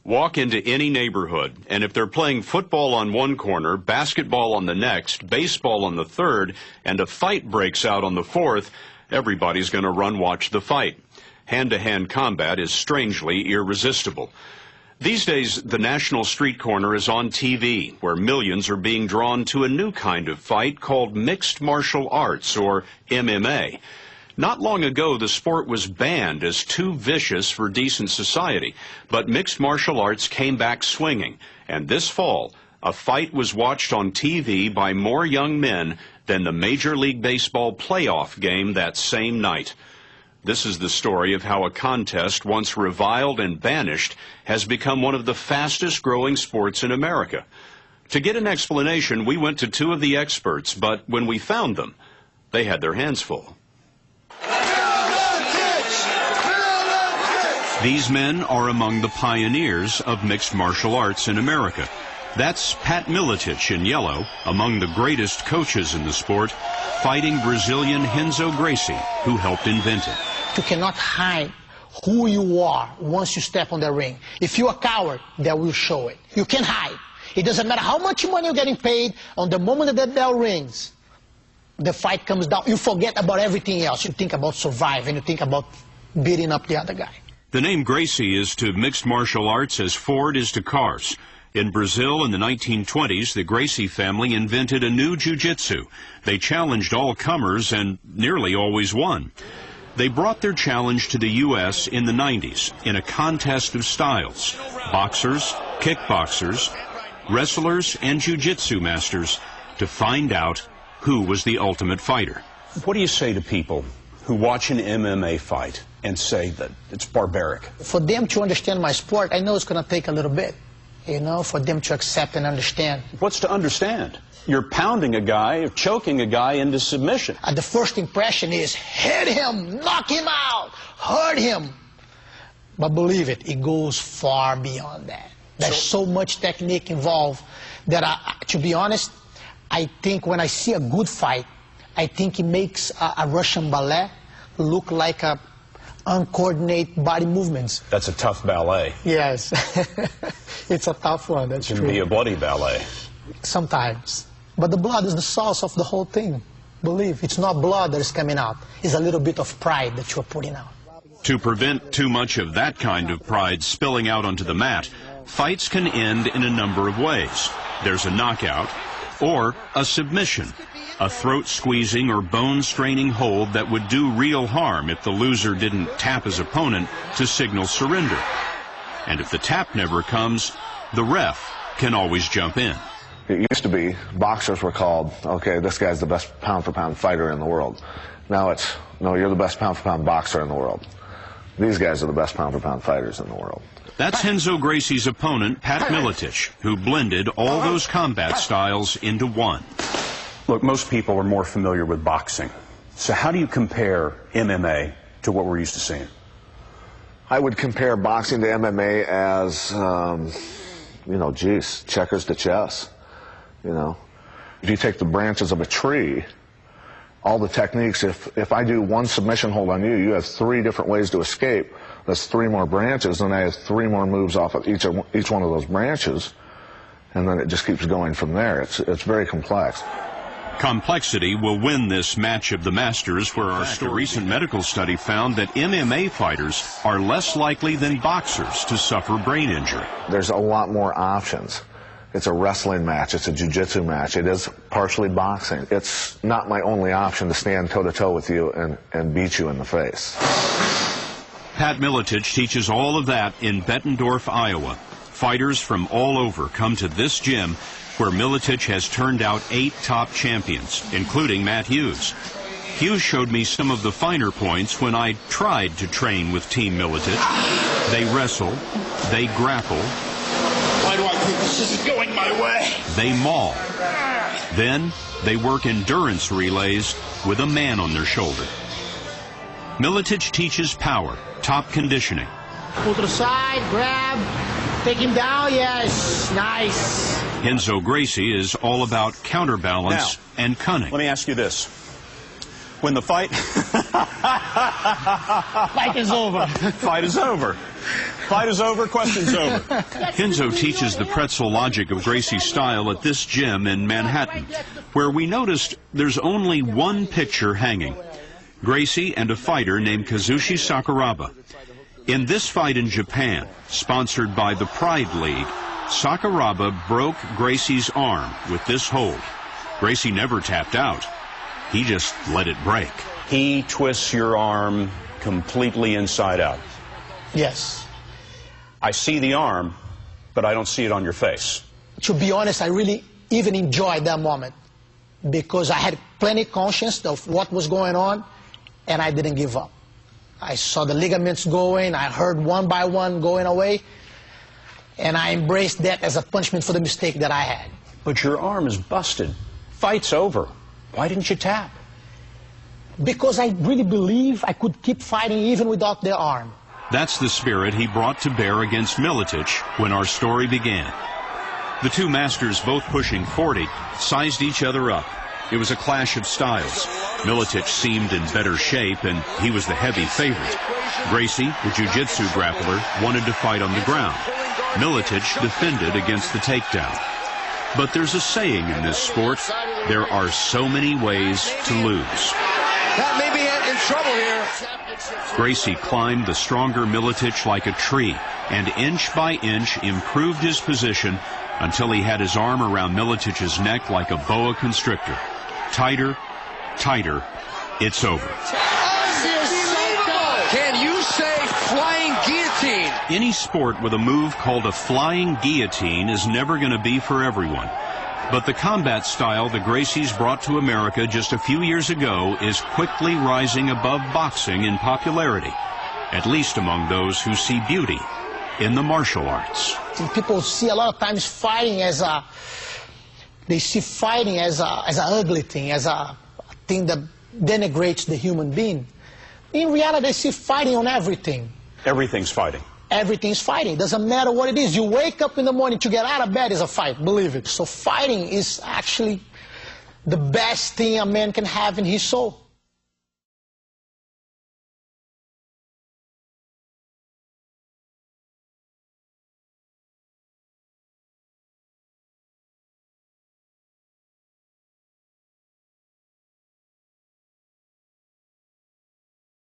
Walk into any neighborhood, and if they're playing football on one corner, basketball on the next, baseball on the third, and a fight breaks out on the fourth, everybody's going to run watch the fight. Hand-to-hand combat is strangely irresistible. These days, the National Street Corner is on TV, where millions are being drawn to a new kind of fight called mixed martial arts, or MMA. Not long ago, the sport was banned as too vicious for decent society, but mixed martial arts came back swinging, and this fall, a fight was watched on TV by more young men than the Major League Baseball playoff game that same night. This is the story of how a contest once reviled and banished has become one of the fastest-growing sports in America. To get an explanation, we went to two of the experts, but when we found them, they had their hands full. These men are among the pioneers of mixed martial arts in America. That's Pat Miletich in yellow, among the greatest coaches in the sport, fighting Brazilian Renzo Gracie, who helped invent it. You cannot hide who you are once you step on the ring. If you're a coward, that will show it. You can't hide. It doesn't matter how much money you're getting paid. On the moment that that bell rings, the fight comes down. You forget about everything else. You think about surviving. You think about beating up the other guy. The name Gracie is to mixed martial arts as Ford is to cars. In Brazil in the 1920s, the Gracie family invented a new jiu-jitsu. They challenged all comers and nearly always won. They brought their challenge to the U.S. in the 90s in a contest of styles. Boxers, kickboxers, wrestlers, and jiu-jitsu masters to find out who was the ultimate fighter. What do you say to people who watch an MMA fight and say that it's barbaric? For them to understand my sport, I know it's going to take a little bit, you know, for them to accept and understand. What's to understand? You're pounding a guy, choking a guy into submission. The first impression is hit him, knock him out, hurt him. But believe it, it goes far beyond that. There's so much technique involved that, to be honest, I think when I see a good fight, I think it makes a Russian ballet look like a uncoordinated body movements. That's a tough ballet. Yes. It's a tough one, that's true. It can be a bloody ballet. Sometimes. But the blood is the sauce of the whole thing. Believe, it's not blood that is coming out. It's a little bit of pride that you're putting out. To prevent too much of that kind of pride spilling out onto the mat, fights can end in a number of ways. There's a knockout or a submission, a throat-squeezing or bone-straining hold that would do real harm if the loser didn't tap his opponent to signal surrender. And if the tap never comes, the ref can always jump in. It used to be boxers were called, okay, this guy's the best pound-for-pound fighter in the world. Now it's, no, you're the best pound-for-pound boxer in the world. These guys are the best pound-for-pound fighters in the world. That's Renzo Gracie's opponent, Pat Miletich, who blended all those combat styles into one. Look, most people are more familiar with boxing. So how do you compare MMA to what we're used to seeing? I would compare boxing to MMA as, you know, geez, checkers to chess. You know, if you take the branches of a tree, all the techniques, if I do one submission hold on you, you have 3 different ways to escape. That's 3 more branches, and I have 3 more moves off of each one of those branches, and then it just keeps going from there. It's very complex. Complexity will win this match of the masters, where a recent medical study found that MMA fighters are less likely than boxers to suffer brain injury. There's a lot more options. It's a wrestling match. It's a jiu-jitsu match. It is partially boxing. It's not my only option to stand toe-to-toe with you and beat you in the face. Pat Miletich teaches all of that in Bettendorf, Iowa. Fighters from all over come to this gym where Miletich has turned out 8 top champions, including Matt Hughes. Hughes showed me some of the finer points when I tried to train with Team Miletich. They wrestle, they grapple. Why do I think this isn't going my way? They maul. Then they work endurance relays with a man on their shoulder. Miletich teaches power, top conditioning. Pull to the side, grab, take him down, yes, nice. Renzo Gracie is all about counterbalance and cunning. Let me ask you this. When the fight... Fight is over. Fight is over. Fight is over, question's over. Kenzo teaches the pretzel logic of Gracie's style at this gym in Manhattan, where we noticed there's only one picture hanging. Gracie and a fighter named Kazushi Sakuraba. In this fight in Japan, sponsored by the Pride League, Sakuraba broke Gracie's arm with this hold. Gracie never tapped out. He just let it break. He twists your arm completely inside out. Yes. I see the arm, but I don't see it on your face. To be honest, I really even enjoyed that moment because I had plenty conscience of what was going on, and I didn't give up. I saw the ligaments going, I heard one by one going away, and I embraced that as a punishment for the mistake that I had. But your arm is busted. Fight's over. Why didn't you tap? Because I really believe I could keep fighting even without their arm. That's the spirit he brought to bear against Miletich when our story began. The two masters, both pushing 40, sized each other up. It was a clash of styles. Miletich seemed in better shape, and he was the heavy favorite. Gracie, the jiu-jitsu grappler, wanted to fight on the ground. Miletich defended against the takedown. But there's a saying in this sport, there are so many ways to lose. That may be in trouble here. Gracie climbed the stronger Miletich like a tree, and inch by inch improved his position until he had his arm around Miletich's neck like a boa constrictor. Tighter, tighter, it's over. Can you say flying guillotine? Any sport with a move called a flying guillotine is never going to be for everyone. But the combat style the Gracies brought to America just a few years ago is quickly rising above boxing in popularity, at least among those who see beauty in the martial arts. People see a lot of times fighting as an ugly thing, as a thing that denigrates the human being. In reality, they see fighting on everything. Everything's fighting. Everything's fighting. Doesn't matter what it is. You wake up in the morning to get out of bed is a fight, believe it. So fighting is actually the best thing a man can have in his soul.